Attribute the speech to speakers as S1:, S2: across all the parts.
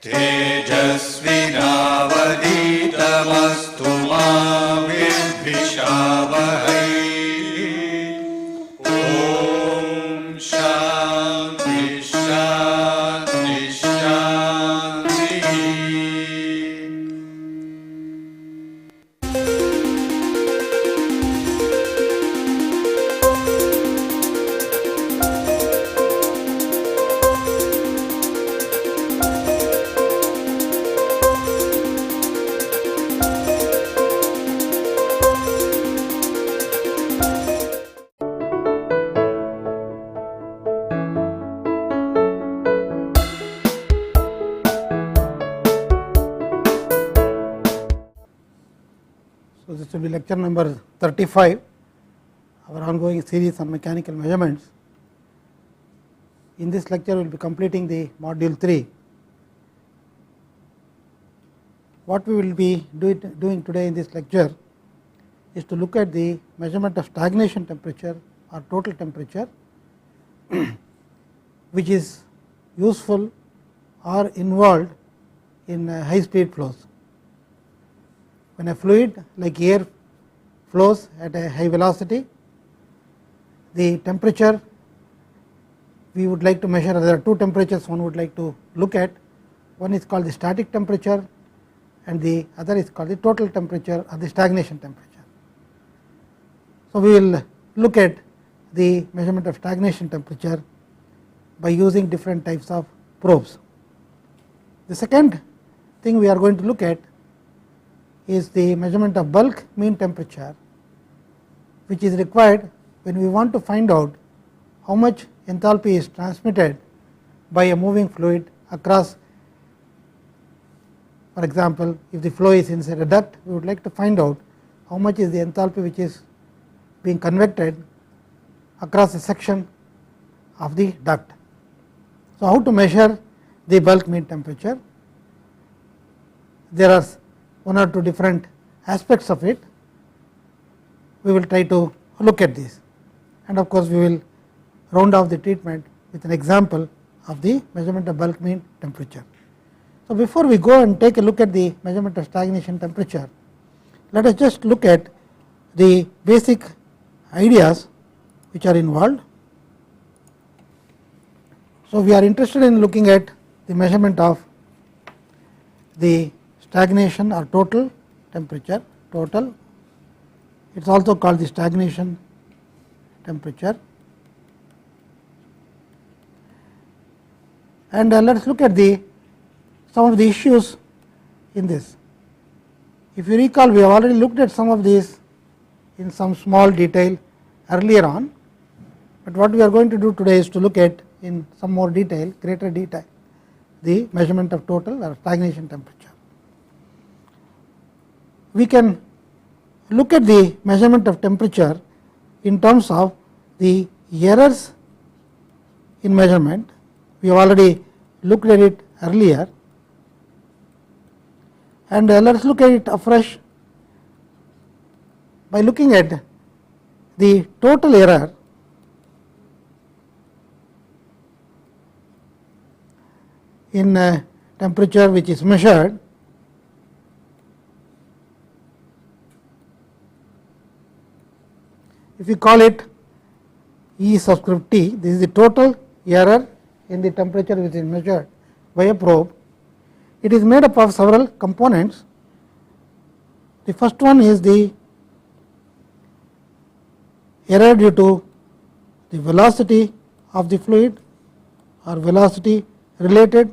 S1: तेजस्विनावधीतमस्तु मा विद्विषावहै। ॐ शान्ति शान्ति शान्तिः।
S2: So, this will be lecture number 35, our ongoing series on mechanical measurements. In this lecture, we will be completing the module 3. What we will be doing today in this lecture is to look at the measurement of stagnation temperature or total temperature, which is useful or involved in high speed flows. When a fluid like air flows at a high velocity, the temperature we would like to measure, there are two temperatures one would like to look at. One is called the static temperature and the other is called the total temperature or the stagnation temperature. So, we will look at the measurement of stagnation temperature by using different types of probes. The second thing we are going to look at is the measurement of bulk mean temperature, which is required when we want to find out how much enthalpy is transmitted by a moving fluid across. For example, if the flow is inside a duct, we would like to find out how much is the enthalpy which is being convected across a section of the duct. So, how to measure the bulk mean temperature? There are one or two different aspects of it. We will try to look at this, and of course, we will round off the treatment with an example of the measurement of bulk mean temperature. So, before we go and take a look at the measurement of stagnation temperature, let us just look at the basic ideas which are involved. So, we are interested in looking at the measurement of the stagnation or total temperature, total. It is also called the stagnation temperature. And let us look at some of the issues in this. If you recall, we have already looked at some of these in some small detail earlier on, but what we are going to do today is to look at in some more detail, greater detail, the measurement of total or stagnation temperature. We can look at the measurement of temperature in terms of the errors in measurement. We have already looked at it earlier, and let us look at it afresh by looking at the total error in temperature which is measured. If you call it E subscript T, this is the total error in the temperature which is measured by a probe. It is made up of several components. The first one is the error due to the velocity of the fluid or velocity related.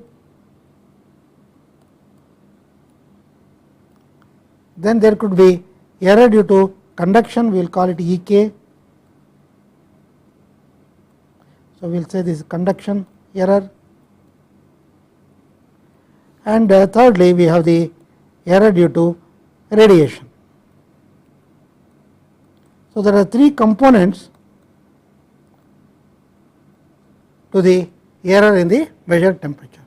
S2: Then there could be error due to conduction, we will call it Ek. So, we will say this is conduction error. And thirdly, we have the error due to radiation. So, there are three components to the error in the measured temperature.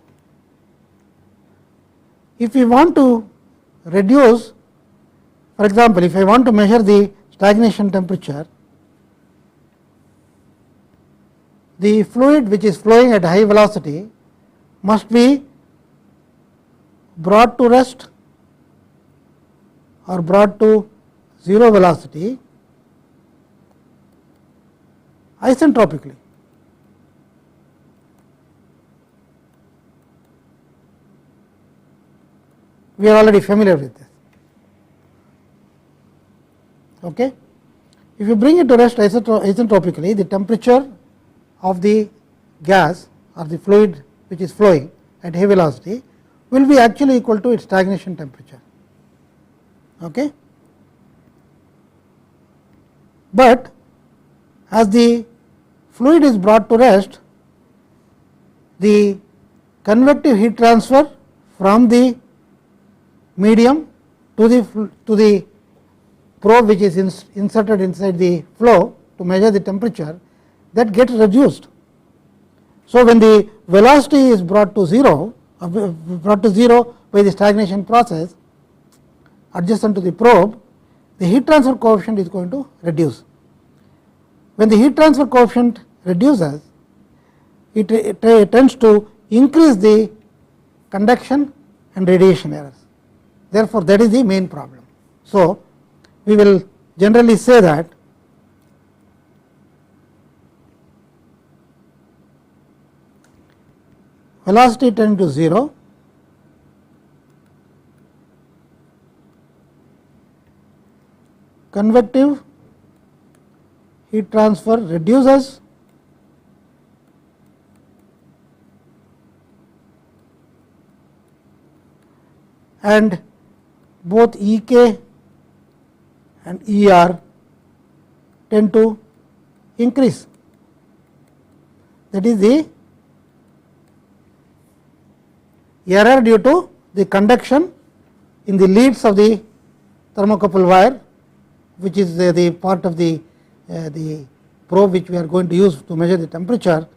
S2: If we want to reduce, for example, if I want to measure the stagnation temperature, the fluid which is flowing at high velocity must be brought to rest or brought to 0 velocity isentropically. We are already familiar with this. Okay. If you bring it to rest isentropically, the temperature of the gas or the fluid which is flowing at high velocity will be actually equal to its stagnation temperature. Okay. But as the fluid is brought to rest, the convective heat transfer from the medium to the probe which is inserted inside the flow to measure the temperature, that gets reduced. So, when the velocity is brought to 0 by the stagnation process adjacent to the probe, the heat transfer coefficient is going to reduce. When the heat transfer coefficient reduces, it tends to increase the conduction and radiation errors. Therefore, that is the main problem. So, we will generally say that velocity tends to 0, convective heat transfer reduces, and both Ek and Er tend to increase. That is the error due to the conduction in the leads of the thermocouple wire, which is the part of the probe which we are going to use to measure the temperature,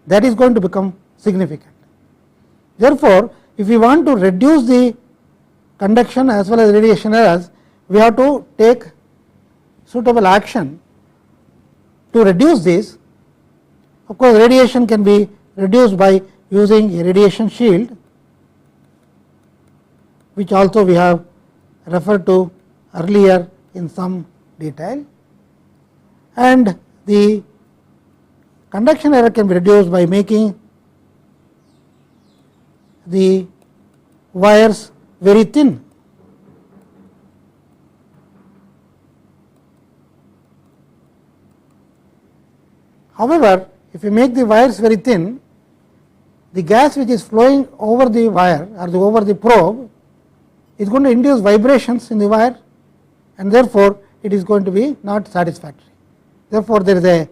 S2: that is going to become significant. Therefore, if we want to reduce the conduction as well as radiation errors, we have to take suitable action to reduce this. Of course, radiation can be reduced by using a radiation shield, which also we have referred to earlier in some detail, and the conduction error can be reduced by making the wires very thin. However, if you make the wires very thin, the gas which is flowing over the wire or over the probe is going to induce vibrations in the wire, and therefore, it is going to be not satisfactory. Therefore, there is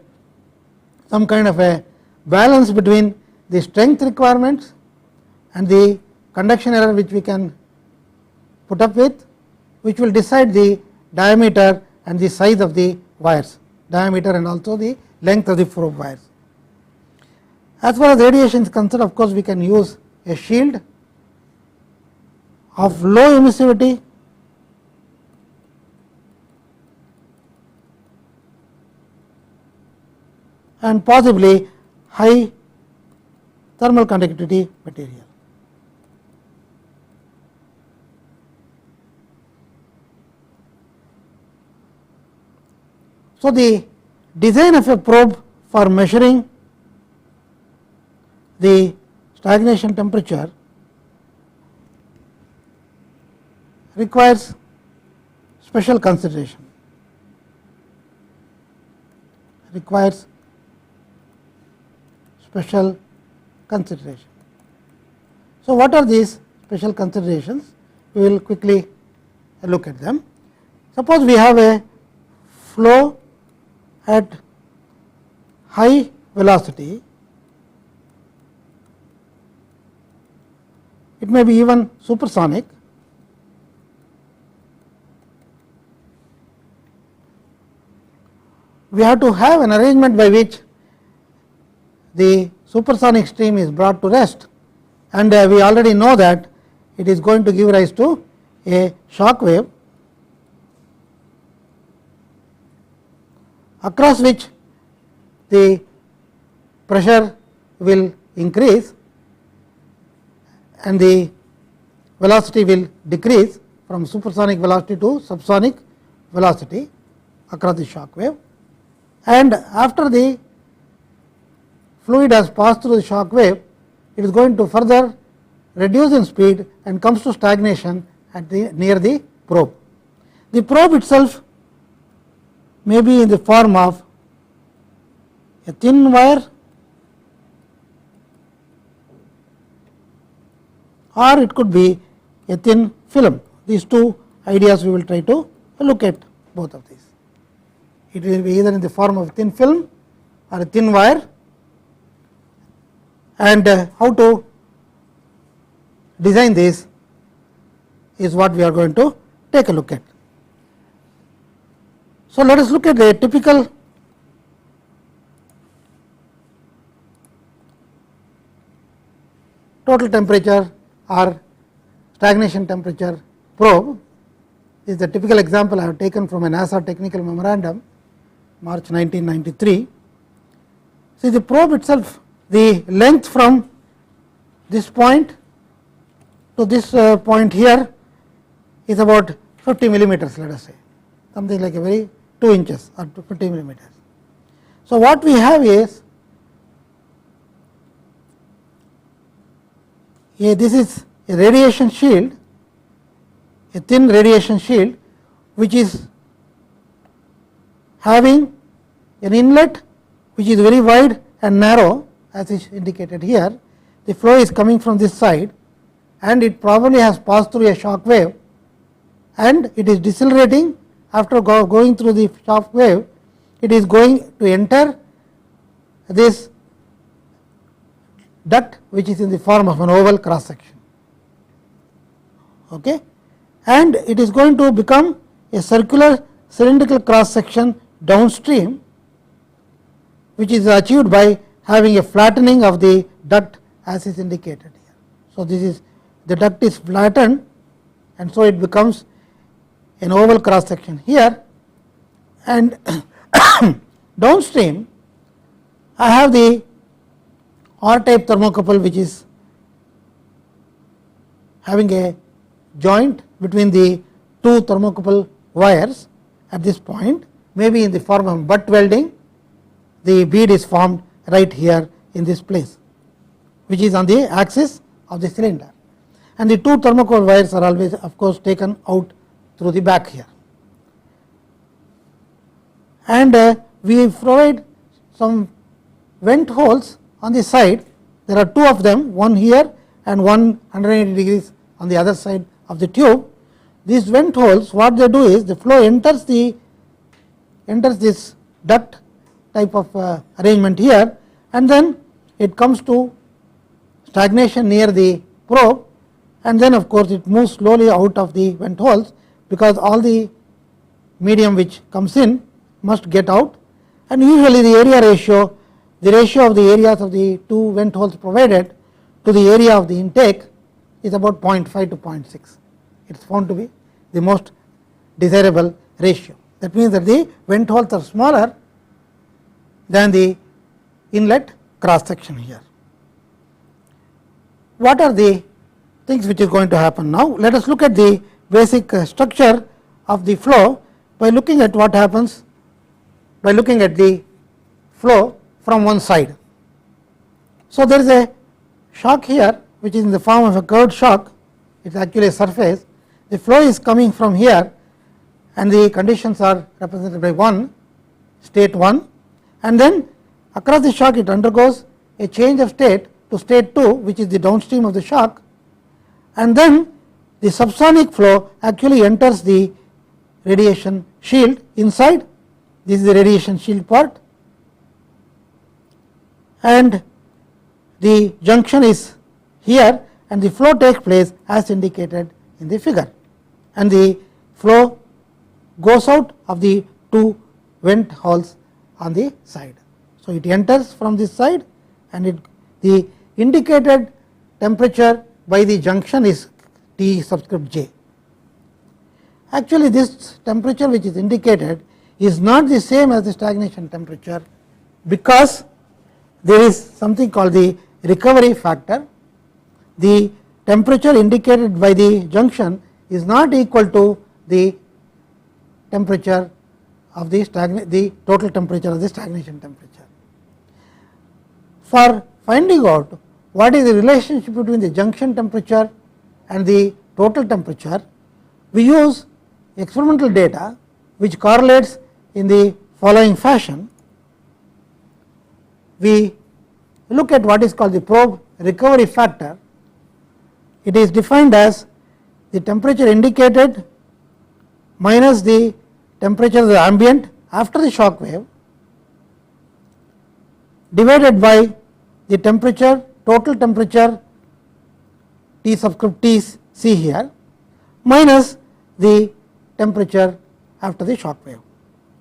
S2: some kind of a balance between the strength requirements and the conduction error which we can put up with, which will decide the diameter and the size of the wires, diameter and also the length of the probe wires. As far as radiation is concerned, of course, we can use a shield of low emissivity and possibly high thermal conductivity material. So, the design of a probe for measuring the stagnation temperature requires special consideration. So, what are these special considerations? We will quickly look at them. Suppose we have a flow at high velocity, it may be even supersonic. We have to have an arrangement by which the supersonic stream is brought to rest, and we already know that it is going to give rise to a shock wave across which the pressure will increase and the velocity will decrease from supersonic velocity to subsonic velocity across the shock wave, and after the fluid has passed through the shock wave, it is going to further reduce in speed and comes to stagnation at near the probe. The probe itself may be in the form of a thin wire, or it could be a thin film. These two ideas we will try to look at both of these. It will be either in the form of a thin film or a thin wire, and how to design this is what we are going to take a look at. So, let us look at the typical total temperature or stagnation temperature probe. This is the typical example I have taken from a NASA technical memorandum, March 1993. See, the probe itself, the length from this point to this point here is about 50 millimeters, let us say, something like a very 2 inches or 50 millimeters. So, what we have is this is a radiation shield, a thin radiation shield, which is having an inlet which is very wide and narrow, as is indicated here. The flow is coming from this side, and it probably has passed through a shock wave, and it is decelerating. After going through the shock wave, it is going to enter this duct, which is in the form of an oval cross section, okay, and it is going to become a circular cylindrical cross section downstream, which is achieved by having a flattening of the duct as is indicated here. So, this is the duct is flattened, and so it becomes an oval cross section here, and downstream I have the R type thermocouple, which is having a joint between the two thermocouple wires at this point, maybe in the form of butt welding. The bead is formed right here in this place, which is on the axis of the cylinder, and the two thermocouple wires are always, of course, taken out through the back here, and we provide some vent holes on the side. There are two of them, one here and one 180 degrees on the other side of the tube. These vent holes, what they do is the flow enters this duct type of arrangement here, and then it comes to stagnation near the probe, and then of course it moves slowly out of the vent holes, because all the medium which comes in must get out, and usually the area ratio, the ratio of the areas of the two vent holes provided to the area of the intake is about 0.5 to 0.6. It is found to be the most desirable ratio. That means that the vent holes are smaller than the inlet cross section here. What are the things which is going to happen now? Let us look at the basic structure of the flow by looking at what happens by looking at the flow from one side. So, there is a shock here which is in the form of a curved shock. It is actually a surface. The flow is coming from here, and the conditions are represented by 1, state 1, and then across the shock it undergoes a change of state to state 2, which is the downstream of the shock, and then the subsonic flow actually enters the radiation shield inside. This is the radiation shield part, and the junction is here, and the flow takes place as indicated in the figure, and the flow goes out of the two vent holes on the side. So, it enters from this side, and the indicated temperature by the junction is T subscript J. Actually, this temperature which is indicated is not the same as the stagnation temperature, because there is something called the recovery factor. The temperature indicated by the junction is not equal to the temperature of the total temperature of the stagnation temperature. For finding out what is the relationship between the junction temperature and the total temperature, we use experimental data which correlates in the following fashion. We look at what is called the probe recovery factor. It is defined as the temperature indicated minus the temperature of the ambient after the shock wave divided by the temperature, total temperature T subscript T C here, minus the temperature after the shock wave.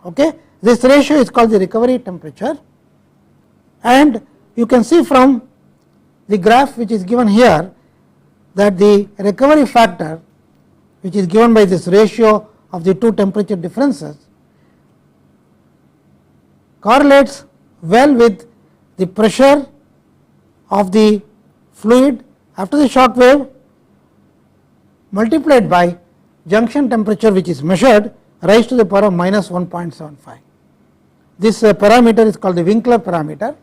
S2: Okay. This ratio is called the recovery temperature, and you can see from the graph which is given here that the recovery factor, which is given by this ratio of the two temperature differences, correlates well with the pressure of the fluid after the shock wave multiplied by junction temperature, which is measured raised to the power of minus 1.75. This parameter is called the Winkler parameter,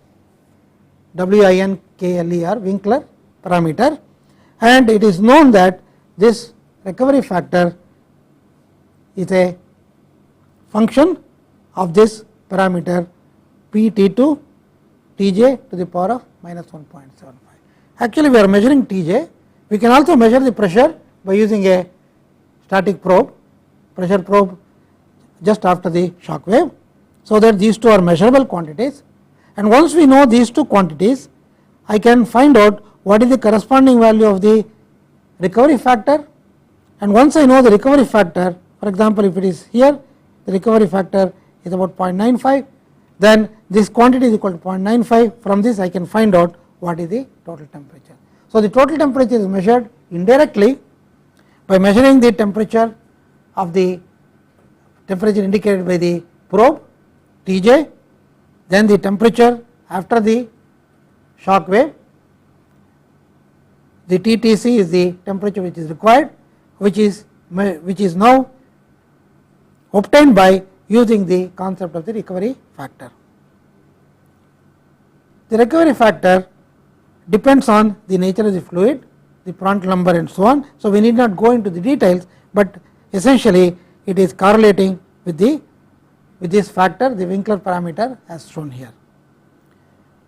S2: WINKLER, Winkler parameter, and it is known that this recovery factor is a function of this parameter PT2 Tj to the power of minus 1.75. Actually, we are measuring Tj. We can also measure the pressure by using a static probe, pressure probe just after the shock wave, so that these two are measurable quantities. And once we know these two quantities, I can find out what is the corresponding value of the recovery factor. And once I know the recovery factor, for example, if it is here, the recovery factor is about 0.95, then this quantity is equal to 0.95. From this I can find out what is the total temperature. So the total temperature is measured indirectly by measuring the temperature of the temperature indicated by the probe Tj, then the temperature after the shock wave, the TTC is the temperature which is required, which is now obtained by using the concept of the recovery factor. The recovery factor depends on the nature of the fluid, the Prandtl number and so on. So, we need not go into the details, but essentially it is correlating with this factor, the Winkler parameter, as shown here.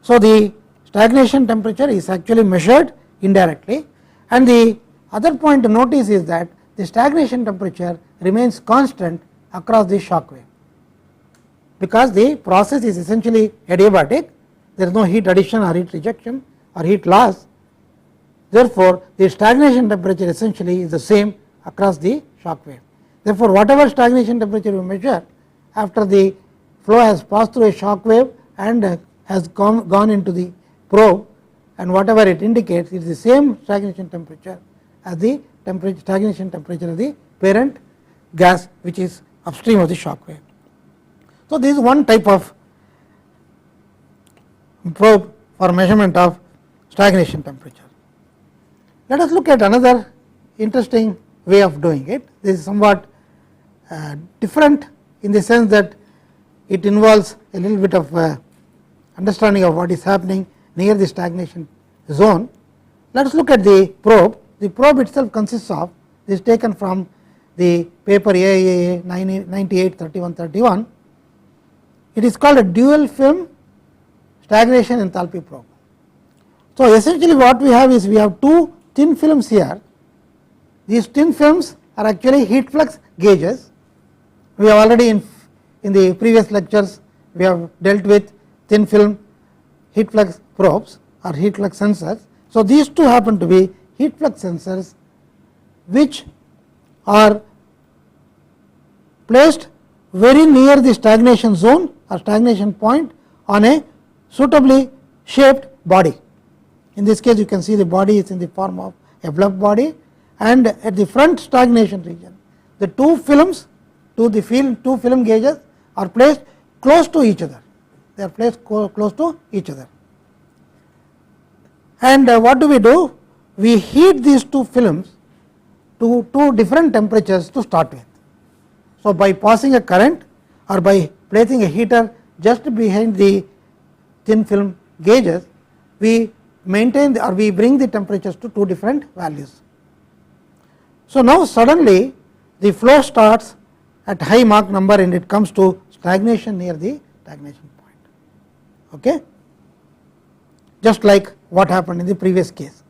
S2: So, the stagnation temperature is actually measured indirectly, and the other point to notice is that the stagnation temperature remains constant across the shock wave, because the process is essentially adiabatic. There is no heat addition or heat rejection or heat loss. Therefore, the stagnation temperature essentially is the same across the shock wave. Therefore, whatever stagnation temperature we measure after the flow has passed through a shock wave and has gone into the probe, and whatever it indicates is the same stagnation temperature as the stagnation temperature of the parent gas, which is upstream of the shock wave. So, this is one type of probe for measurement of stagnation temperature. Let us look at another interesting way of doing it. This is somewhat different in the sense that it involves a little bit of understanding of what is happening near the stagnation zone. Let us look at the probe. The probe itself consists of, this is taken from the paper AIA 98-31-31. It is called a dual film stagnation enthalpy probe. So, essentially what we have is, we have two thin films here. These thin films are actually heat flux gauges. We have already in the previous lectures we have dealt with thin film heat flux probes or heat flux sensors. So, these two happen to be heat flux sensors which are placed very near the stagnation zone or stagnation point on a suitably shaped body. In this case, you can see the body is in the form of a bluff body, and at the front stagnation region, the two films, two film gauges are placed close to each other. They are placed close to each other. And what do? we heat these two films to two different temperatures to start with. So, by passing a current or by placing a heater just behind the thin film gauges, we maintain or we bring the temperatures to two different values. So, now suddenly the flow starts at high Mach number and it comes to stagnation near the stagnation point, okay? Just like what happened in the previous case.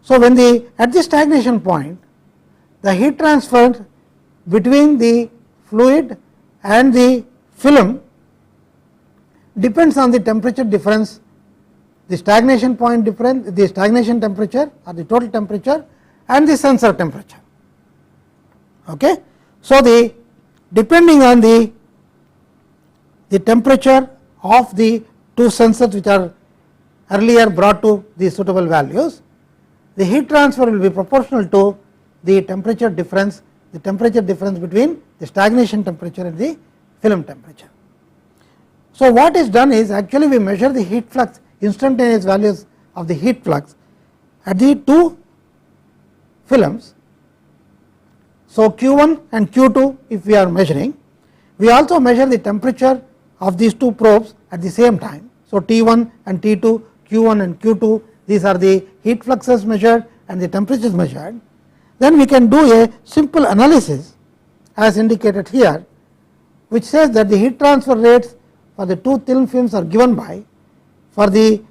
S2: So, when at the stagnation point, the heat transfer between the fluid and the film depends on the temperature difference, the stagnation point difference, the stagnation temperature or the total temperature and the sensor temperature. Okay. So, depending on the temperature of the two sensors which are earlier brought to the suitable values, the heat transfer will be proportional to the temperature difference between the stagnation temperature and the film temperature. So, what is done is actually we measure the heat flux, instantaneous values of the heat flux at the two films. So, Q1 and Q2 if we are measuring, we also measure the temperature of these two probes at the same time. So, T1 and T2, Q1 and Q2, these are the heat fluxes measured and the temperatures measured. Then we can do a simple analysis as indicated here, which says that the heat transfer rates for the two thin films are given by, for the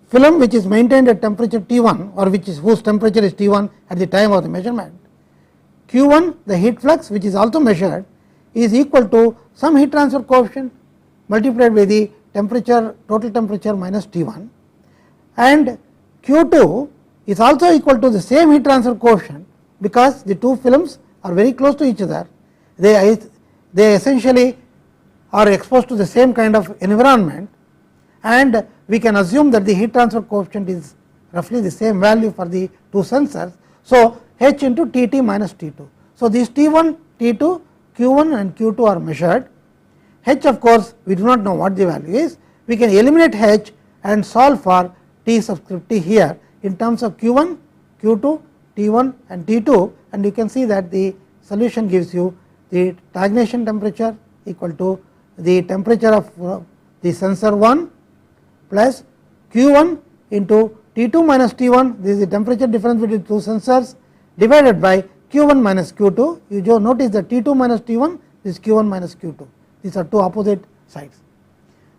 S2: film which is maintained at temperature T1 or whose temperature is T1 at the time of the measurement, Q1 the heat flux which is also measured is equal to some heat transfer coefficient multiplied by the temperature, total temperature minus T1, and Q2 is also equal to the same heat transfer coefficient because the two films are very close to each other. They essentially are exposed to the same kind of environment, and we can assume that the heat transfer coefficient is roughly the same value for the two sensors. So, H into T minus T2. So, these T1, T2, Q1 and Q2 are measured. H of course, we do not know what the value is. We can eliminate H and solve for T subscript T here in terms of Q1, Q2, T1 and T2, and you can see that the solution gives you the stagnation temperature equal to the temperature of the sensor 1 plus Q1 into T2 minus T1, this is the temperature difference between two sensors, divided by Q1 minus Q2. You just notice that T2 minus T1 is Q1 minus Q2, these are two opposite sides.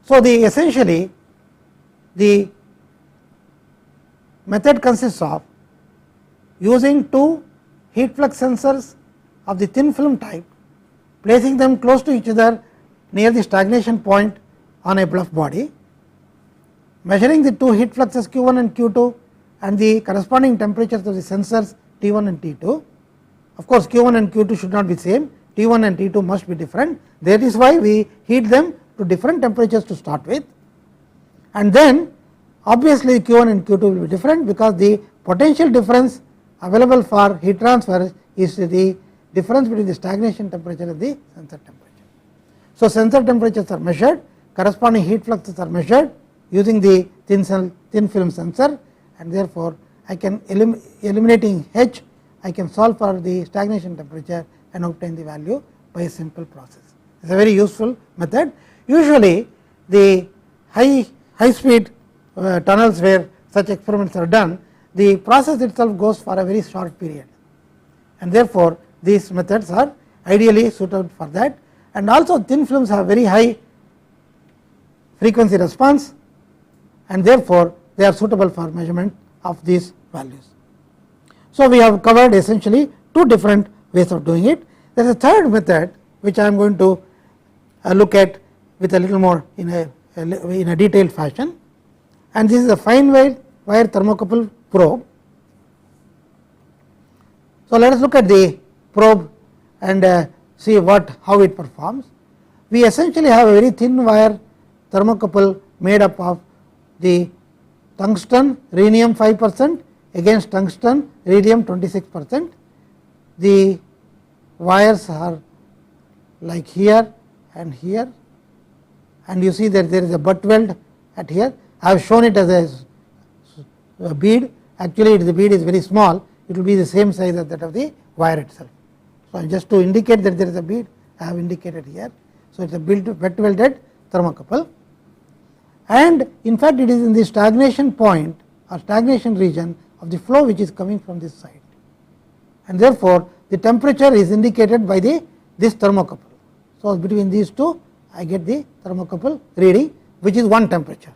S2: So, essentially the method consists of using two heat flux sensors of the thin film type, placing them close to each other near the stagnation point on a bluff body, measuring the two heat fluxes Q1 and Q2 and the corresponding temperatures of the sensors T1 and T2. Of course, Q1 and Q2 should not be same, T1 and T2 must be different. That is why we heat them to different temperatures to start with, and then obviously Q1 and Q2 will be different because the potential difference available for heat transfer is the difference between the stagnation temperature and the sensor temperature. So, sensor temperatures are measured, corresponding heat fluxes are measured using the thin film sensor, and therefore, I can eliminating H, I can solve for the stagnation temperature and obtain the value by a simple process. It is a very useful method. Usually the high speed tunnels where such experiments are done, the process itself goes for a very short period, and therefore, these methods are ideally suited for that, and also thin films have very high frequency response, and therefore, they are suitable for measurement of these values. So, we have covered essentially two different ways of doing it. There is a third method which I am going to look at with a little more in a detailed fashion, and this is a fine wire thermocouple probe. So, let us look at the probe and see how it performs. We essentially have a very thin wire thermocouple made up of the tungsten rhenium 5% against tungsten rhenium 26%. The wires are like here and here, and you see that there is a butt weld at here. I have shown it as a bead actually the bead is very small, it will be the same size as that of the wire itself. So, just to indicate that there is a bead, I have indicated here. So, it is a wet welded thermocouple, and in fact it is in the stagnation point or stagnation region of the flow which is coming from this side, and therefore, the temperature is indicated by this thermocouple. So, between these two I get the thermocouple reading, which is one temperature.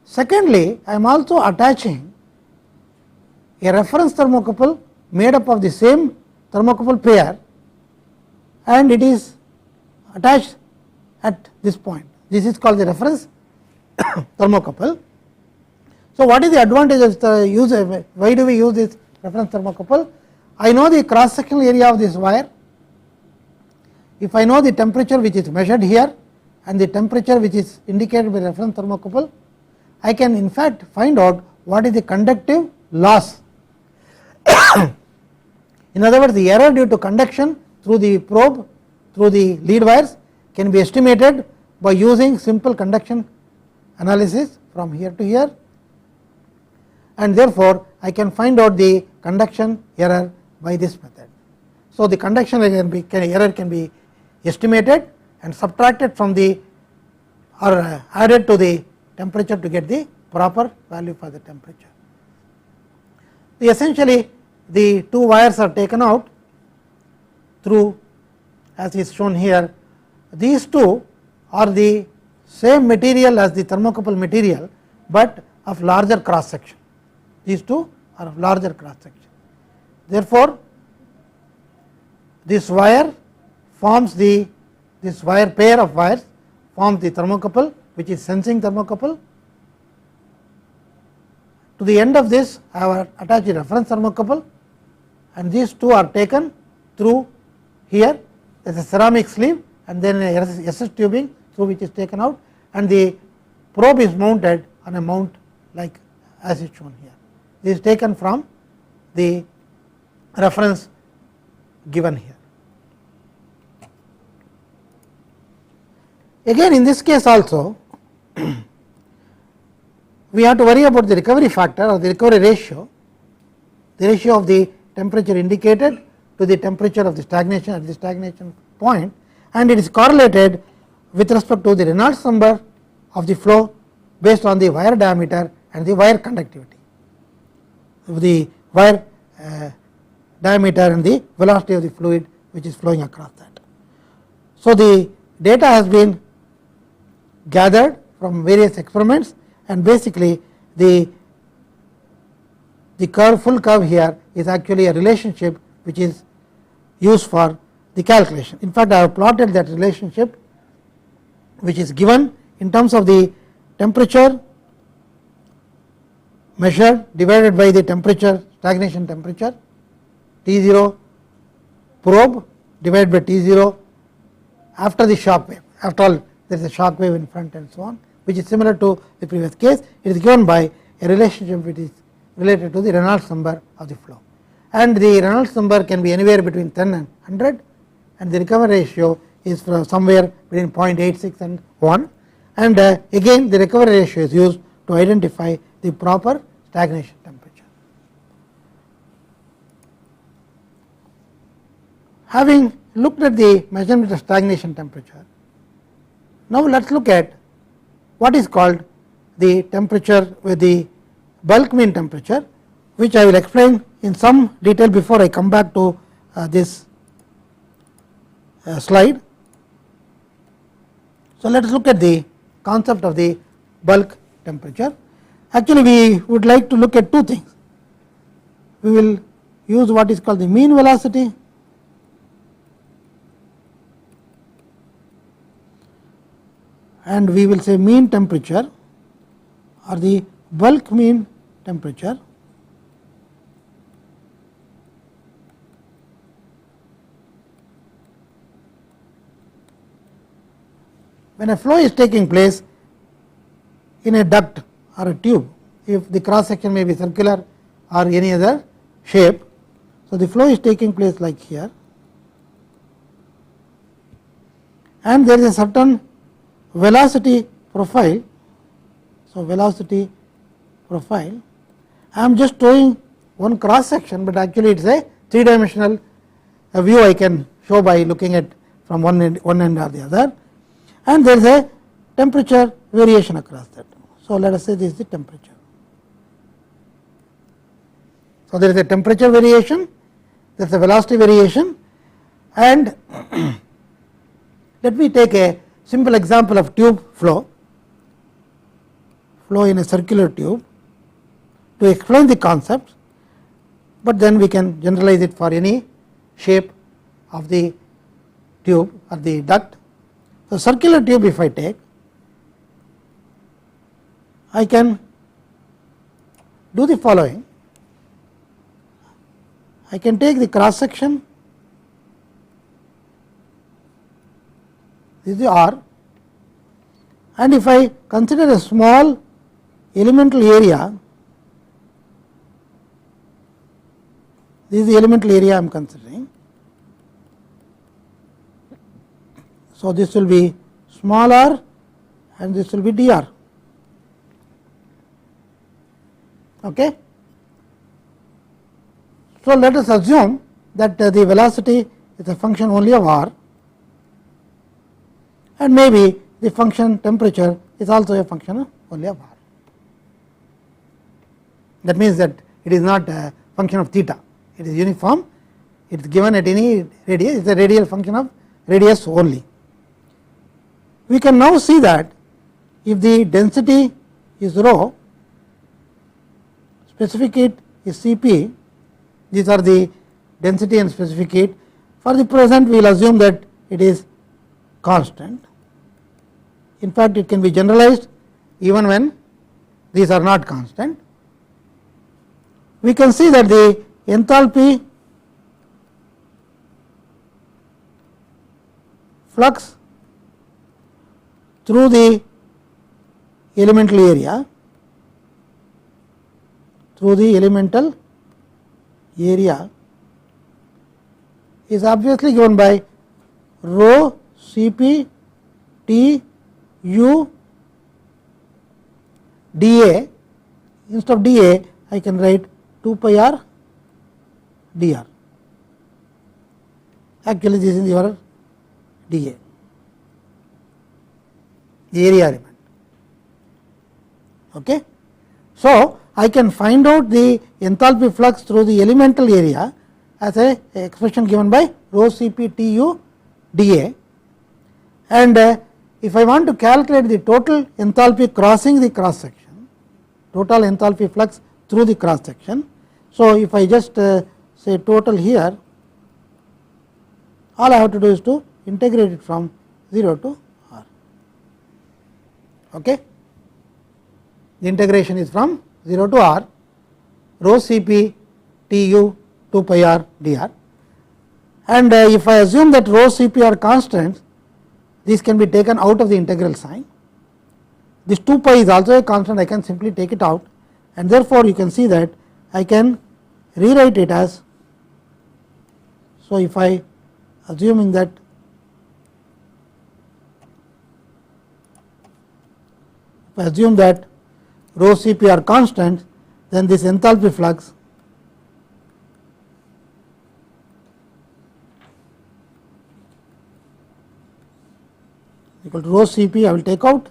S2: Secondly, I am also attaching a reference thermocouple made up of the same thermocouple pair, and it is attached at this point. This is called the reference thermocouple. So, what is the advantage of the use? Why do we use this reference thermocouple? I know the cross sectional area of this wire. If I know the temperature which is measured here and the temperature which is indicated by reference thermocouple, I can in fact find out what is the conductive loss. In other words, the error due to conduction through the probe, through the lead wires, can be estimated by using simple conduction analysis from here to here, and therefore, I can find out the conduction error by this method. So, the conduction error can be estimated and subtracted from the or added to the temperature to get the proper value for the temperature. Essentially, the two wires are taken out through, as is shown here. These two are the same material as the thermocouple material, but of larger cross section. These two are of larger cross section. Therefore, this wire forms this wire pair of wires forms the thermocouple, which is sensing thermocouple. To the end of this, I have attached a reference thermocouple, and these two are taken through here. There is a ceramic sleeve and then a SS tubing through which is taken out, and the probe is mounted on a mount like as is shown here. This is taken from the reference given here. Again, in this case also we have to worry about the recovery factor or the recovery ratio, the ratio of the temperature indicated to the temperature of the stagnation at the stagnation point, and it is correlated with respect to the Reynolds number of the flow based on the wire diameter and the wire conductivity, the wire diameter and the velocity of the fluid which is flowing across that. So, the data has been gathered from various experiments, and basically the curve, full curve here is actually a relationship which is used for the calculation. In fact, I have plotted that relationship which is given in terms of the temperature measured divided by the temperature, stagnation temperature, T0 probe divided by T0 after the shock wave. After all, there is a shock wave in front and so on, which is similar to the previous case. It is given by a relationship which is related to the Reynolds number of the flow, and the Reynolds number can be anywhere between 10 and 100, and the recovery ratio is from somewhere between 0.86 and 1, and again the recovery ratio is used to identify the proper stagnation temperature. Having looked at the measurement of stagnation temperature, now let us look at what is called the temperature with the bulk mean temperature, which I will explain in some detail before I come back to this slide. So, let us look at the concept of the bulk temperature. Actually, we would like to look at two things. We will use what is called the mean velocity and we will say mean temperature or the bulk mean temperature. When a flow is taking place in a duct or a tube, if the cross section may be circular or any other shape, so the flow is taking place like here, and there is a certain velocity profile. So, velocity profile, I am just showing one cross section, but actually it is a 3-dimensional view I can show by looking at from one end or the other, and there is a temperature variation across that. So, let us say this is the temperature. So, there is a temperature variation, there is a velocity variation, and let me take a simple example of tube flow in a circular tube to explain the concept, but then we can generalize it for any shape of the tube or the duct. So, circular tube if I take, I can do the following. I can take the cross section, this is the R, and if I consider a small elemental area, this is the elemental area I am considering. So, this will be small r and this will be dr. Okay. So, let us assume that the velocity is a function only of r, and maybe the function temperature is also a function of only of r. That means that it is not a function of theta, it is uniform, it is given at any radius, it is a radial function of radius only. We can now see that if the density is rho, specific heat is Cp, these are the density and specific heat. For the present, we will assume that it is constant. In fact, it can be generalized even when these are not constant. We can see that the enthalpy flux through the elemental area is obviously given by rho Cp T U dA. Instead of dA, I can write 2 pi r dr. Actually, this is your dA, the area element. Okay. So, I can find out the enthalpy flux through the elemental area as a expression given by rho Cp T U dA, and if I want to calculate the total enthalpy crossing the cross section, total enthalpy flux through the cross section. So, if I just say total here, all I have to do is to integrate it from 0 to r. Okay. The integration is from 0 to r, rho Cp T U 2 pi r dr, and if I assume that rho Cp are constants, these can be taken out of the integral sign. This 2 pi is also a constant, I can simply take it out, and therefore, you can see that I can rewrite it as, so if I assuming that rho Cp are constant, then this enthalpy flux equal to rho Cp I will take out,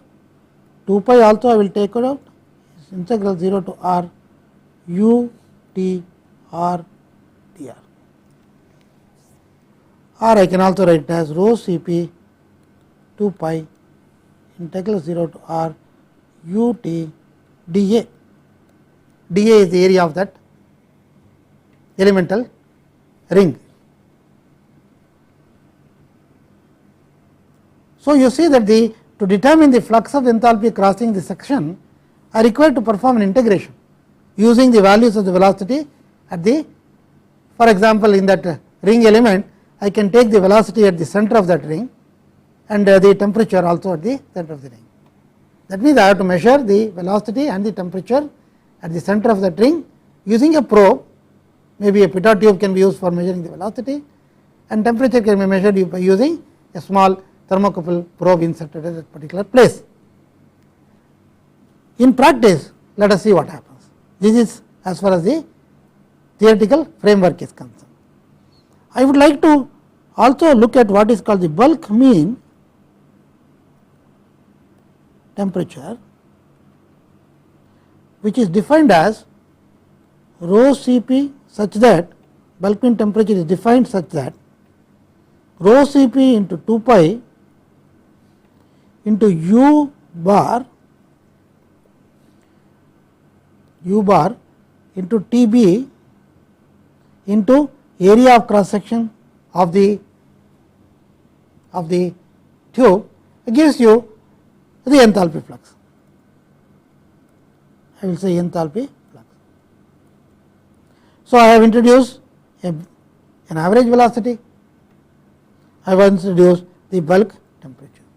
S2: 2 pi also I will take it out, it's integral 0 to r u t r dr. Or I can also write it as rho Cp 2 pi integral 0 to r u t dA. dA is the area of that elemental ring. So, you see that to determine the flux of enthalpy crossing the section, I require to perform an integration using the values of the velocity at the, for example, in that ring element, I can take the velocity at the center of that ring and the temperature also at the center of the ring. That means, I have to measure the velocity and the temperature at the center of that ring using a probe, maybe a pitot tube can be used for measuring the velocity, and temperature can be measured by using a small thermocouple probe inserted at that particular place. In practice, let us see what happens. This is as far as the theoretical framework is concerned. I would like to also look at what is called the bulk mean temperature, which is defined as rho Cp such that bulk mean temperature is defined such that rho Cp into 2 pi into u bar into Tb into area of cross section of the tube gives you the enthalpy flux. I will say enthalpy flux. So, I have introduced an average velocity, I have introduced the bulk temperature.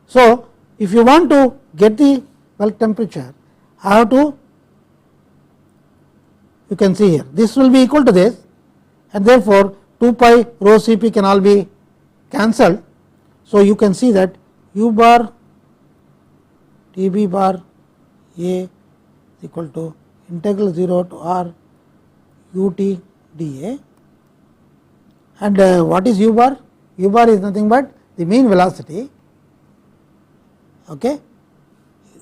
S2: So, if you want to get the bulk temperature, I have to, you can see here, this will be equal to this, and therefore 2 pi rho Cp can all be cancelled. So, you can see that u bar Tb bar A is equal to integral 0 to r ut dA, and what is u bar? U bar is nothing but the mean velocity. Okay.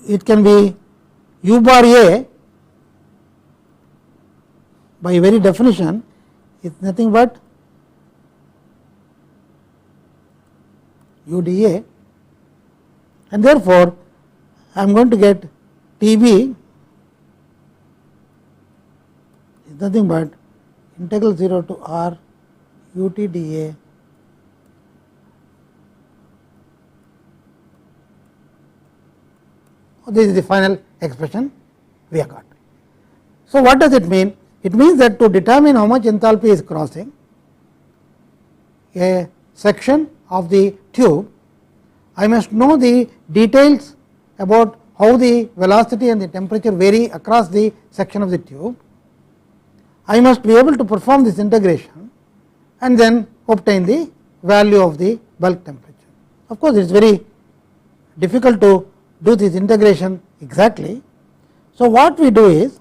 S2: It can be u bar A by very definition is nothing but UDA, and therefore, I am going to get Tb is nothing but integral 0 to r ut dA this is the final expression we have got. So, what does it mean? It means that to determine how much enthalpy is crossing a section of the tube, I must know the details about how the velocity and the temperature vary across the section of the tube. I must be able to perform this integration and then obtain the value of the bulk temperature. Of course, it is very difficult to do this integration exactly. So, what we do is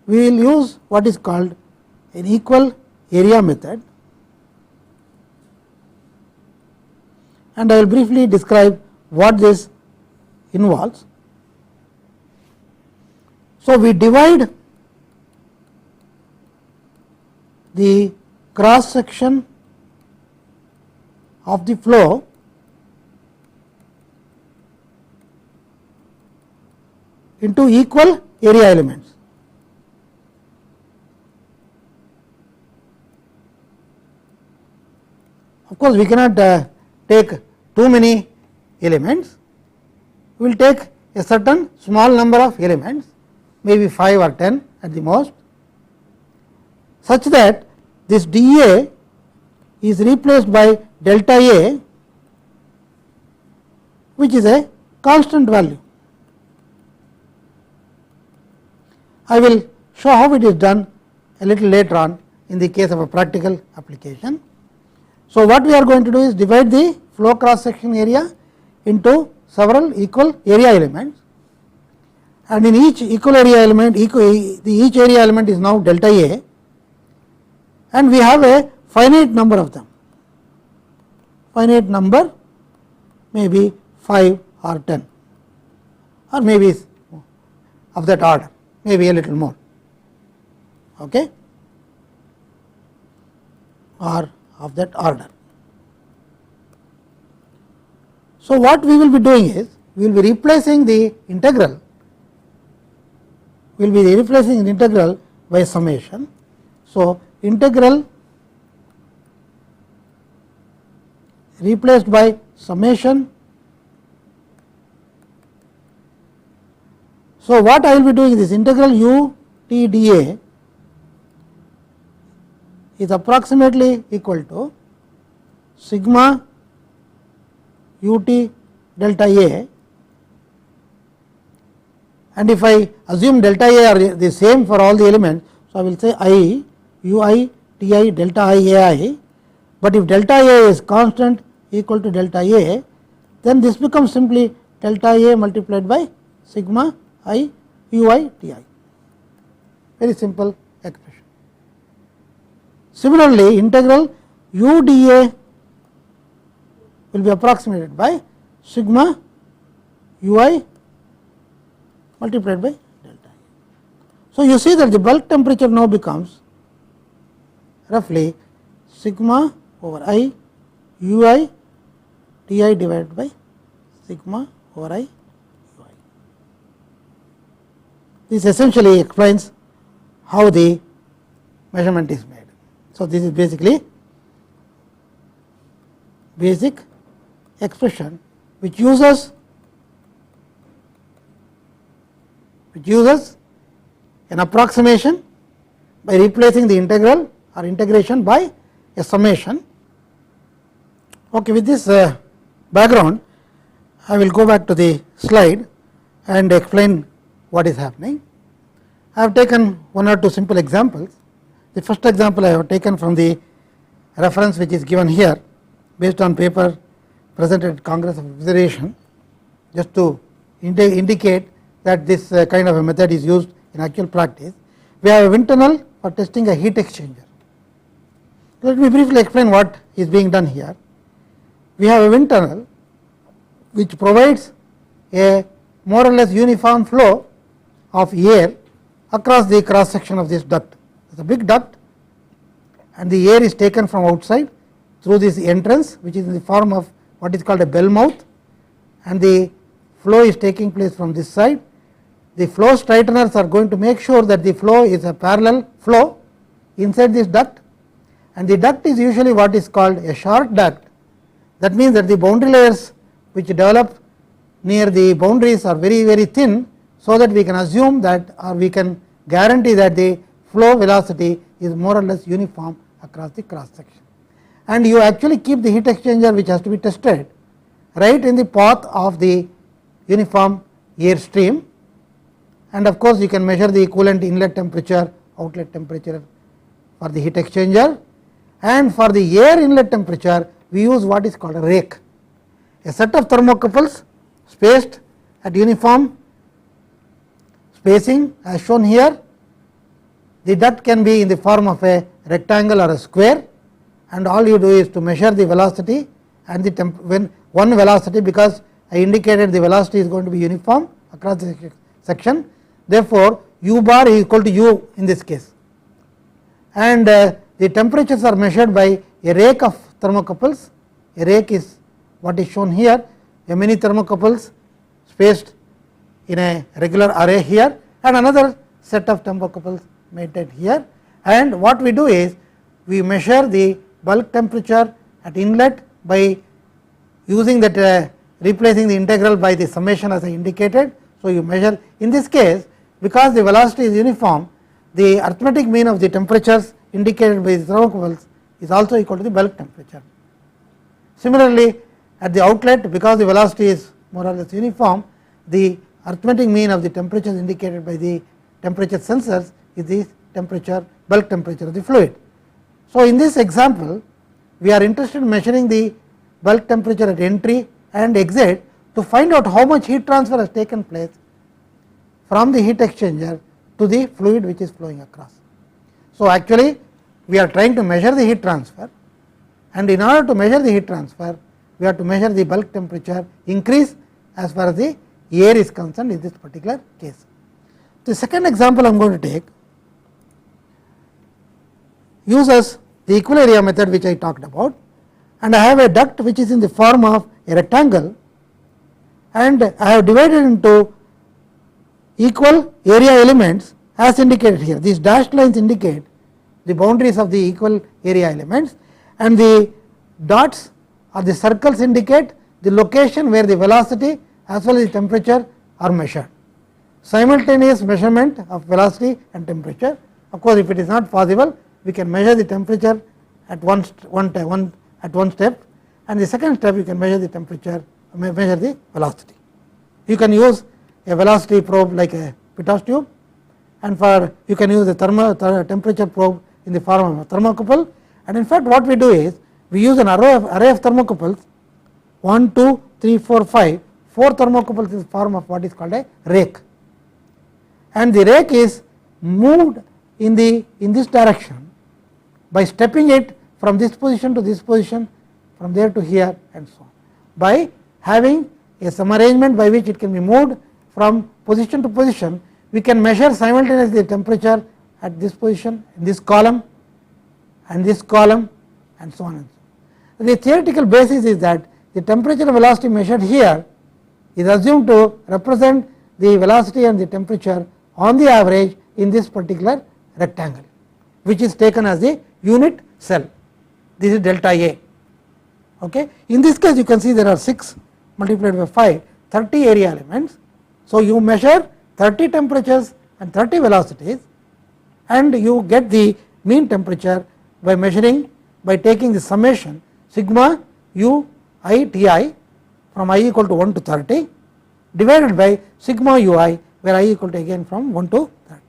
S2: we will use what is called an equal area method, and I will briefly describe what this involves. So, we divide the cross section of the flow into equal area elements. Of course, we cannot take too many elements, we will take a certain small number of elements, maybe 5 or 10 at the most, such that this dA is replaced by delta A, which is a constant value. I will show how it is done a little later on in the case of a practical application. So, what we are going to do is divide the flow cross section area into several equal area elements, and in each equal area element each area element is now delta A, and we have a finite number of them, finite number maybe 5 or 10 or maybe of that order, maybe a little more, okay, or of that order. So, what we will be doing is we will be replacing the integral, we will be replacing the integral by summation. So, integral replaced by summation. So, what I will be doing is this integral u t dA is approximately equal to sigma ut delta A, and if I assume delta A are the same for all the elements. So, I will say I ui ti delta I ai, but if delta A is constant equal to delta A, then this becomes simply delta A multiplied by sigma I ui ti. very simple expression. Similarly, integral u dA will be approximated by sigma ui multiplied by delta. So, you see that the bulk temperature now becomes roughly sigma over I ui Ti divided by sigma over I ui. This essentially explains how the measurement is made. So, this is basically basic expression which uses an approximation by replacing the integral or integration by a summation. Okay, with this background, I will go back to the slide and explain what is happening. I have taken one or two simple examples. The first example I have taken from the reference which is given here based on paper presented at Congress of Observation, just to indicate that this kind of a method is used in actual practice. We have a wind tunnel for testing a heat exchanger. Let me briefly explain what is being done here. We have a wind tunnel which provides a more or less uniform flow of air across the cross section of this duct. It is a big duct and the air is taken from outside through this entrance which is in the form of what is called a bell mouth, and the flow is taking place from this side. The flow straighteners are going to make sure that the flow is a parallel flow inside this duct, and the duct is usually what is called a short duct. That means that the boundary layers which develop near the boundaries are very thin, so that we can assume that, or we can guarantee that the flow velocity is more or less uniform across the cross section. And you actually keep the heat exchanger which has to be tested right in the path of the uniform air stream, and of course you can measure the equivalent inlet temperature, outlet temperature for the heat exchanger, and for the air inlet temperature we use what is called a rake, a set of thermocouples spaced at uniform spacing as shown here. The duct can be in the form of a rectangle or a square, and all you do is to measure the velocity and the when one velocity, because I indicated the velocity is going to be uniform across the section. Therefore, u bar is equal to u in this case, and the temperatures are measured by a rake of thermocouples. A rake is what is shown here, a many thermocouples spaced in a regular array here, and another set of thermocouples mated here. And what we do is we measure the bulk temperature at inlet by using that replacing the integral by the summation as I indicated. So, you measure in this case, because the velocity is uniform, the arithmetic mean of the temperatures indicated by the thermocouples is also equal to the bulk temperature. Similarly, at the outlet, because the velocity is more or less uniform, the arithmetic mean of the temperatures indicated by the temperature sensors is the temperature, bulk temperature of the fluid. So, in this example we are interested in measuring the bulk temperature at entry and exit to find out how much heat transfer has taken place from the heat exchanger to the fluid which is flowing across. So, actually we are trying to measure the heat transfer, and in order to measure the heat transfer we have to measure the bulk temperature increase as far as the air is concerned in this particular case. The second example I am going to take uses the equal method which I talked about, and I have a duct which is in the form of a rectangle, and I have divided into equal area elements as indicated here. These dashed lines indicate the boundaries of the equal area elements, and the dots or the circles indicate the location where the velocity as well as the temperature are measured. Simultaneous measurement of velocity and temperature. Of course, if it is not possible, we can measure the temperature at one step, and the second step you can measure the temperature, measure the velocity. You can use a velocity probe like a pitot tube, and for you can use a temperature probe in the form of a thermocouple. And in fact, what we do is we use an array of thermocouples, 1, 2, 3, 4, 5, 4 thermocouples in the form of what is called a rake, and the rake is moved in this direction by stepping it from this position to this position, from there to here and so on. By having some arrangement by which it can be moved from position to position, we can measure simultaneously the temperature at this position, in this column and this column and so on and so on. The theoretical basis is that the temperature and velocity measured here is assumed to represent the velocity and the temperature on the average in this particular rectangle, which is taken as the unit cell. This is delta A. Okay. In this case, you can see there are 6 multiplied by 5, 30 area elements. So, you measure 30 temperatures and 30 velocities, and you get the mean temperature by measuring, by taking the summation sigma u I T I from I equal to 1 to 30 divided by sigma u I, where I equal to again from 1 to 30.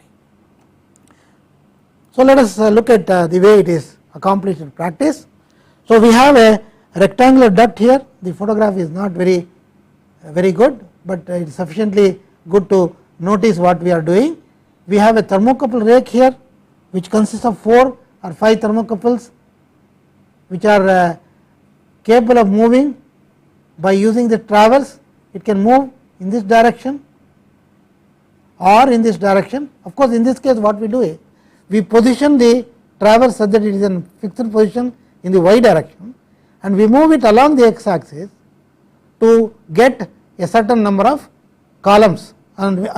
S2: So, let us look at the way it is accomplished in practice. So, we have a rectangular duct here. The photograph is not very good, but it is sufficiently good to notice what we are doing. We have a thermocouple rake here, which consists of 4 or 5 thermocouples, which are capable of moving by using the traverse. It can move in this direction or in this direction. Of course, in this case what we do is we position the traverse such that it is in fixed position in the y direction, and we move it along the x axis to get a certain number of columns and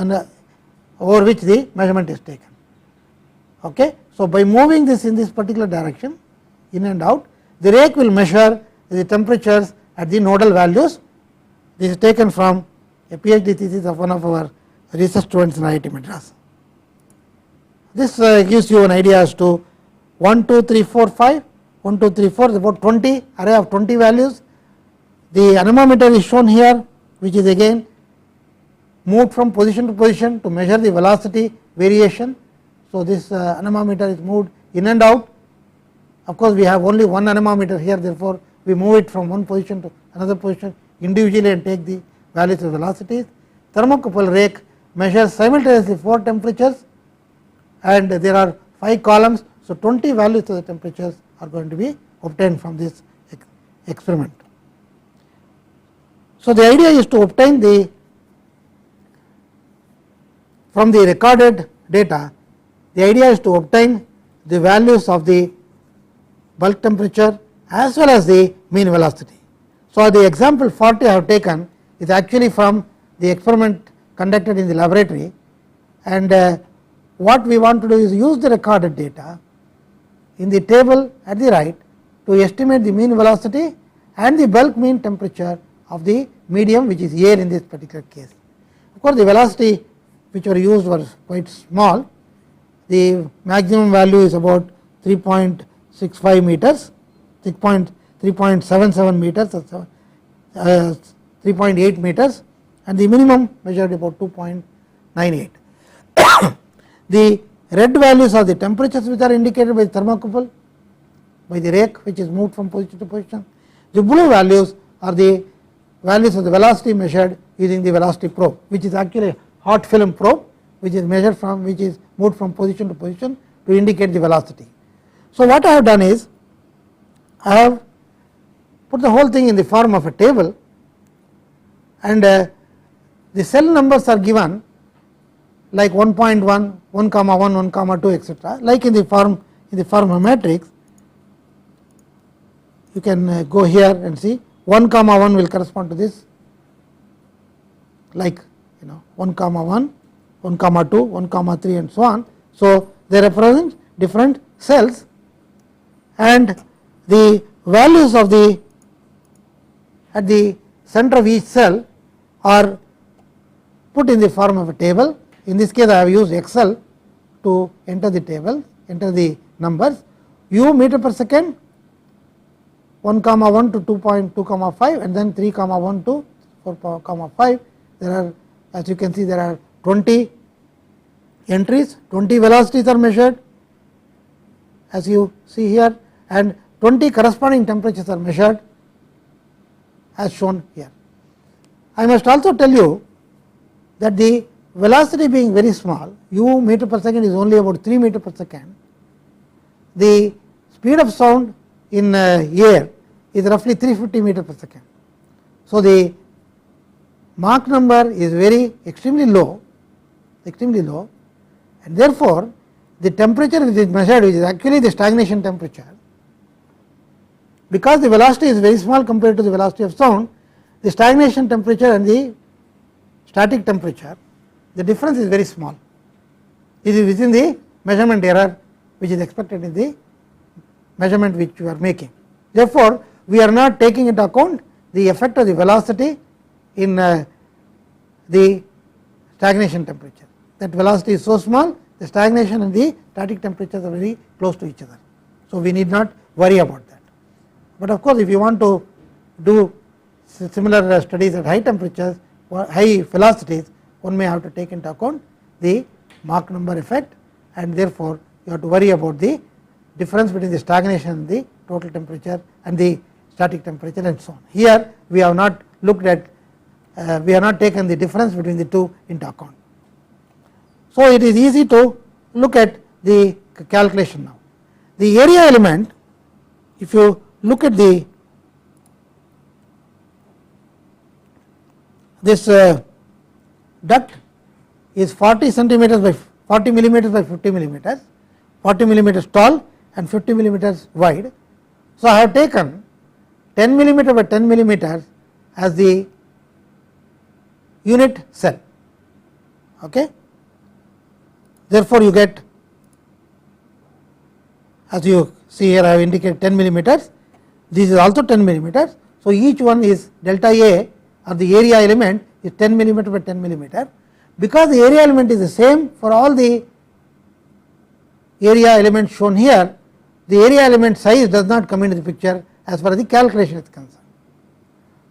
S2: over which the measurement is taken. Okay. So, by moving this in this particular direction in and out, the rake will measure the temperatures at the nodal values. This is taken from a PhD thesis of one of our research students in IIT Madras. This gives you an idea as to 1, 2, 3, 4, 5, 1, 2, 3, 4 is about 20, array of 20 values. The anemometer is shown here, which is again moved from position to position to measure the velocity variation. So, this anemometer is moved in and out. Of course, we have only one anemometer here, therefore, we move it from one position to another position individually and take the values of velocities. Thermocouple rake measures simultaneously 4 temperatures, and there are 5 columns. So, 20 values of the temperatures are going to be obtained from this experiment. So, the idea is to obtain from the recorded data, the idea is to obtain the values of the bulk temperature as well as the mean velocity. So, the example 40 I have taken is actually from the experiment conducted in the laboratory, and what we want to do is use the recorded data in the table at the right to estimate the mean velocity and the bulk mean temperature of the medium, which is air in this particular case. Of course, the velocity which were used was quite small. The maximum value is about 3.65 meters, 3.77 meters, 3.8 meters, and the minimum measured about 2.98. The red values are the temperatures which are indicated by the thermocouple, by the rake which is moved from position to position. The blue values are the values of the velocity measured using the velocity probe, which is actually a hot film probe, which is measured from, which is moved from position to position to indicate the velocity. So, what I have done is I have put the whole thing in the form of a table, and the cell numbers are given like 1.1, 1 comma 1, 1 comma 2, etc. like in the form of matrix. You can go here and see 1 comma 1 will correspond to this, like 1 comma 1, 1 comma 2, 1 comma 3 and so on. So, they represent different cells, and the values of at the center of each cell are put in the form of a table. In this case, I have used Excel to enter the table, enter the numbers. U meter per second, 1 comma 1 to 2.2 comma 5, and then 3 comma 1 to 4 comma 5. There are, as you can see, there are 20 entries, 20 velocities are measured as you see here, and 20 corresponding temperatures are measured as shown here. I must also tell you that the velocity being very small, u meter per second is only about 3 meter per second, the speed of sound in air is roughly 350 meter per second. So, the Mach number is very extremely low, and therefore, the temperature which is measured, which is actually the stagnation temperature, because the velocity is very small compared to the velocity of sound, the stagnation temperature and the static temperature, the difference is very small. This is within the measurement error which is expected in the measurement which you are making. Therefore, we are not taking into account the effect of the velocity in the stagnation temperature. That velocity is so small, the stagnation and the static temperatures are very close to each other. So, we need not worry about that. But of course, if you want to do similar studies at high temperatures or high velocities, one may have to take into account the Mach number effect, and therefore, you have to worry about the difference between the stagnation and the total temperature and the static temperature and so on. Here we have not looked at, we have not taken the difference between the two into account. So, it is easy to look at the calculation now. The area element, if you look at the this duct is 40 centimeters by 40 millimeters by 50 millimeters, 40 millimeters tall and 50 millimeters wide. So, I have taken 10 millimeter by 10 millimeters as the unit cell. Okay. Therefore, you get, as you see here, I have indicated 10 millimeters, this is also 10 millimeters. So, each one is delta A or the area element is 10 millimeter by 10 millimeter. Because the area element is the same for all the area elements shown here, the area element size does not come into the picture as far as the calculation is concerned.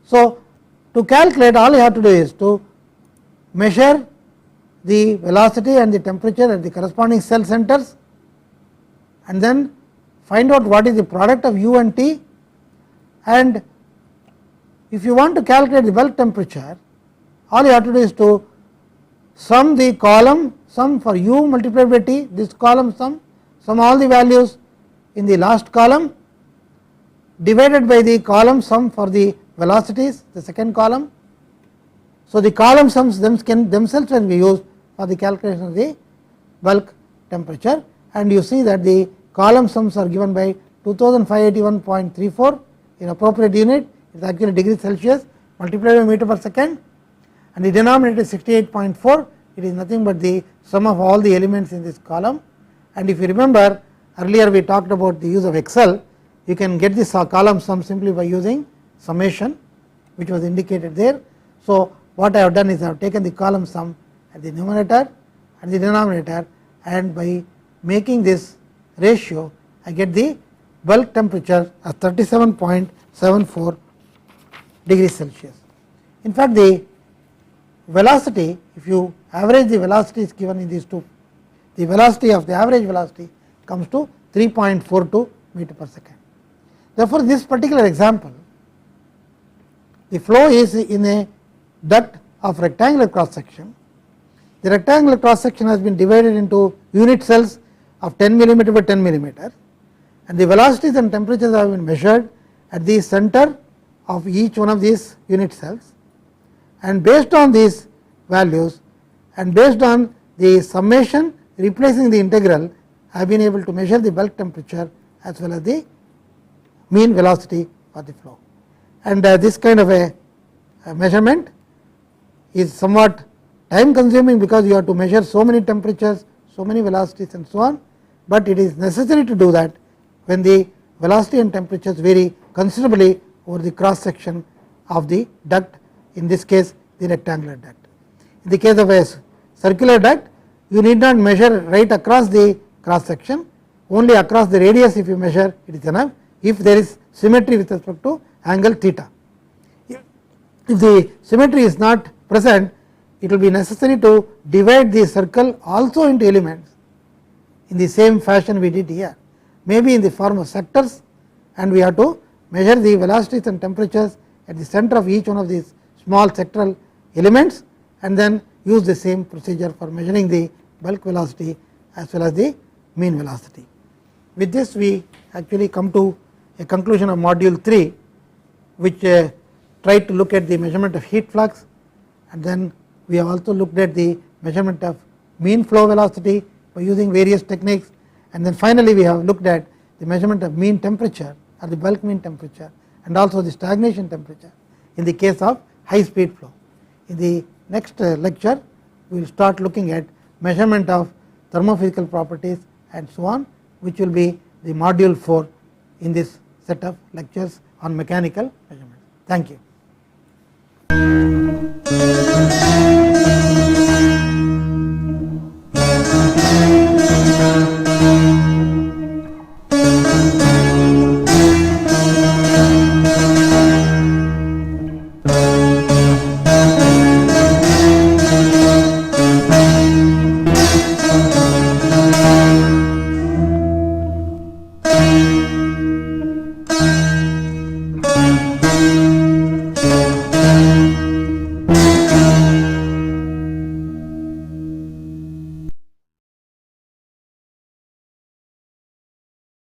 S2: So, to calculate, all you have to do is to measure the velocity and the temperature at the corresponding cell centers, and then find out what is the product of u and t, and if you want to calculate the bulk temperature, all you have to do is to sum the column sum for u multiplied by t, this column sum all the values in the last column divided by the column sum for the velocities, the second column. So, the column sums themselves can be used for the calculation of the bulk temperature, and you see that the column sums are given by 2581.34 in appropriate unit, it is actually degrees Celsius multiplied by meter per second, and the denominator is 68.4, it is nothing but the sum of all the elements in this column. And if you remember, earlier we talked about the use of Excel, you can get this column sum simply by using summation, which was indicated there. So, what I have done is I have taken the column sum at the numerator and the denominator, and by making this ratio I get the bulk temperature as 37.74 degrees Celsius. In fact, the velocity, if you average the velocities given in these two, the velocity of the average velocity comes to 3.42 meter per second. Therefore, this particular example, the flow is in a duct of rectangular cross section. The rectangular cross section has been divided into unit cells of 10 millimeter by 10 millimeter, and the velocities and temperatures have been measured at the center of each one of these unit cells, and based on these values and based on the summation replacing the integral, I have been able to measure the bulk temperature as well as the mean velocity of the flow. And this kind of a measurement is somewhat time consuming, because you have to measure so many temperatures, so many velocities and so on, but it is necessary to do that when the velocity and temperatures vary considerably over the cross section of the duct, in this case the rectangular duct. In the case of a circular duct, you need not measure right across the cross section, only across the radius if you measure it is enough, if there is symmetry with respect to angle theta. If the symmetry is not present, it will be necessary to divide the circle also into elements in the same fashion we did here, maybe in the form of sectors, and we have to measure the velocities and temperatures at the center of each one of these small sectoral elements, and then use the same procedure for measuring the bulk velocity as well as the mean velocity. With this we actually come to a conclusion of module 3, which tried to look at the measurement of heat flux, and then we have also looked at the measurement of mean flow velocity by using various techniques, and then finally we have looked at the measurement of mean temperature or the bulk mean temperature and also the stagnation temperature in the case of high speed flow. In the next lecture we will start looking at measurement of thermophysical properties and so on, which will be the module 4 in this set of lectures on mechanical measurements. Thank you.